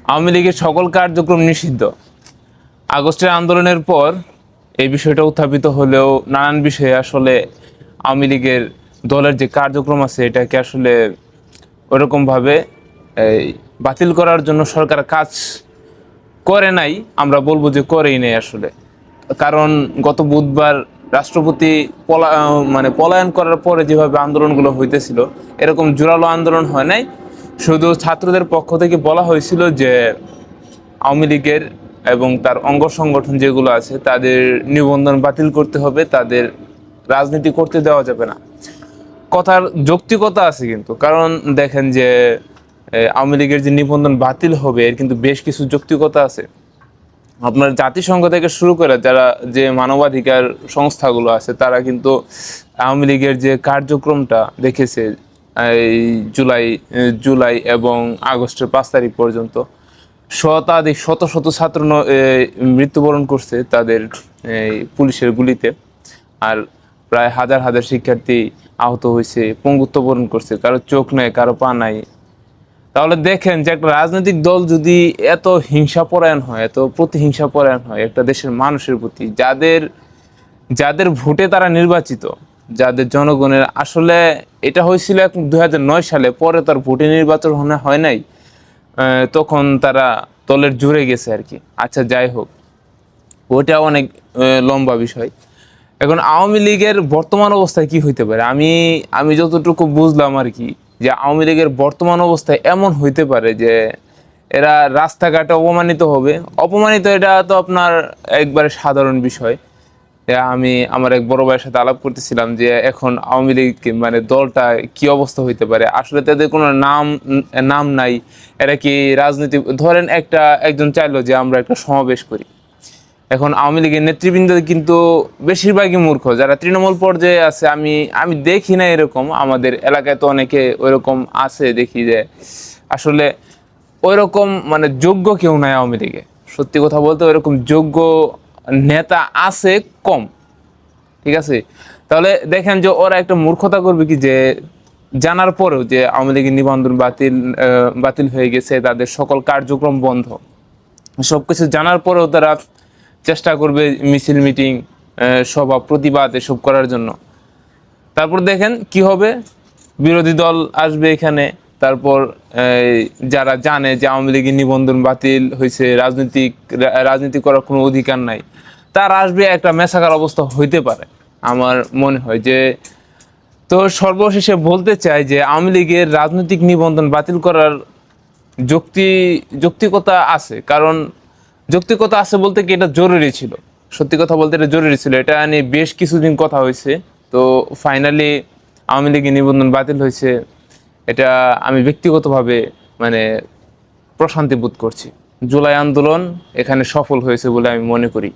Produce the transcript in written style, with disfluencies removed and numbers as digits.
আওয়ামী লীগের সকল কার্যক্রম নিষিদ্ধ। আগস্টের আন্দোলনের পর এই বিষয়টা উত্থাপিত হলেও নানান বিষয়ে আসলে আওয়ামী লীগের দলের যে কার্যক্রম আছে এটাকে আসলে ওরকমভাবে এই বাতিল করার জন্য সরকার কাজ করে নাই, আমরা বলবো যে করেই নেই আসলে। কারণ গত বুধবার রাষ্ট্রপতি পলায়ন করার পরে যেভাবে আন্দোলনগুলো হইতেছিল, এরকম জোরালো আন্দোলন হয় নাই। শুধু ছাত্রদের পক্ষ থেকে বলা হয়েছিল যে আওয়ামী লীগের এবং তার অঙ্গ সংগঠন যেগুলো আছে তাদের নিবন্ধন বাতিল করতে হবে, তাদের রাজনীতি করতে দেওয়া যাবে না। কথার যৌক্তিকতা আছে কিন্তু, কারণ দেখেন যে আওয়ামী লীগের যে নিবন্ধন বাতিল হবে এর কিন্তু বেশ কিছু যৌক্তিকতা আছে। আপনার জাতিসংঘ থেকে শুরু করে যারা যে মানবাধিকার সংস্থাগুলো আছে তারা কিন্তু আওয়ামী লীগের যে কার্যক্রমটা দেখেছে এই জুলাই এবং আগস্টের 5 তারিখ পর্যন্ত শতাধিক শত শত ছাত্র মৃত্যুবরণ করছে তাদের এই পুলিশের গুলিতে, আর প্রায় হাজার হাজার শিক্ষার্থী আহত হয়েছে, পঙ্গুত্ব বরণ করছে, কারো চোখ নাই, কারো পা নাই। তাহলে দেখেন যে একটা রাজনৈতিক দল যদি এত হিংসাপরায়ণ হয়, এত প্রতিহিংসাপরায়ণ হয় একটা দেশের মানুষের প্রতি, যাদের যাদের ভোটে তারা নির্বাচিত, যাদের জনগণের আসলে এটা হয়েছিল 2009 সালে, পরে তার ভোটে নির্বাচন হয় নাই, তখন তারা দলের জুড়ে গেছে আর কি। আচ্ছা যাই হোক, ওটা অনেক লম্বা বিষয়। এখন আওয়ামী লীগের বর্তমান অবস্থায় কি হইতে পারে, আমি যতটুকু বুঝলাম আর কি, যে আওয়ামী লীগের বর্তমান অবস্থায় এমন হইতে পারে যে এরা রাস্তাঘাটে অপমানিত হবে। অপমানিত এটা তো আপনার একবারে সাধারণ বিষয়। আমি আমার এক বড় ভাইয়ের সাথে আলাপ করতেছিলাম যে এখন আওয়ামী লীগ মানে দলটা কি অবস্থা হইতে পারে, আসলে তাদের কোনো নাম নাই। এরা কি রাজনীতি, ধরেন একজন চাইলো যে আমরা একটা সমাবেশ করি, এখন আওয়ামী লীগের নেতৃবৃন্দ কিন্তু বেশিরভাগই মূর্খ, যারা তৃণমূল পর্যায়ে আছে। আমি দেখি না এরকম, আমাদের এলাকায় তো অনেকে ওইরকম আছে, দেখি যে আসলে ওইরকম মানে যোগ্য কেউ নাই আওয়ামী লীগে। সত্যি কথা বলতে ওইরকম যোগ্য নেতা আছে কম, ঠিক আছে। তাহলে দেখেন যে ওরা একটা মূর্খতা করবে কি, যে জানার পরেও যে আওয়ামী লীগের নিবন্ধন বাতিল হয়ে গেছে, তাদের সকল কার্যক্রম বন্ধ, সবকিছু জানার পরেও তারা চেষ্টা করবে মিছিল মিটিং, সভা প্রতিবাদ এসব করার জন্য। তারপর দেখেন কি হবে, বিরোধী দল আসবে এখানে, তারপর যারা জানে যে আওয়ামী লীগের নিবন্ধন বাতিল হয়েছে, রাজনীতি করার কোনো অধিকার নাই, তার আসবে, একটা মেসাকার অবস্থা হইতে পারে আমার মনে হয়। যে তো সর্বশেষে বলতে চাই যে আওয়ামী লীগের রাজনৈতিক নিবন্ধন বাতিল করার যৌক্তিকতা আছে, কারণ যৌক্তিকতা আছে বলতে কি এটা জরুরি ছিল। সত্যি কথা বলতে এটা জরুরি ছিল, এটা নিয়ে বেশ কিছুদিন কথা হয়েছে। তো ফাইনালি আওয়ামী লীগের নিবন্ধন বাতিল হয়েছে, এটা আমি ব্যক্তিগতভাবে মানে প্রশান্তি বোধ করছি। জুলাই আন্দোলন এখানে সফল হয়েছে বলে আমি মনে করি।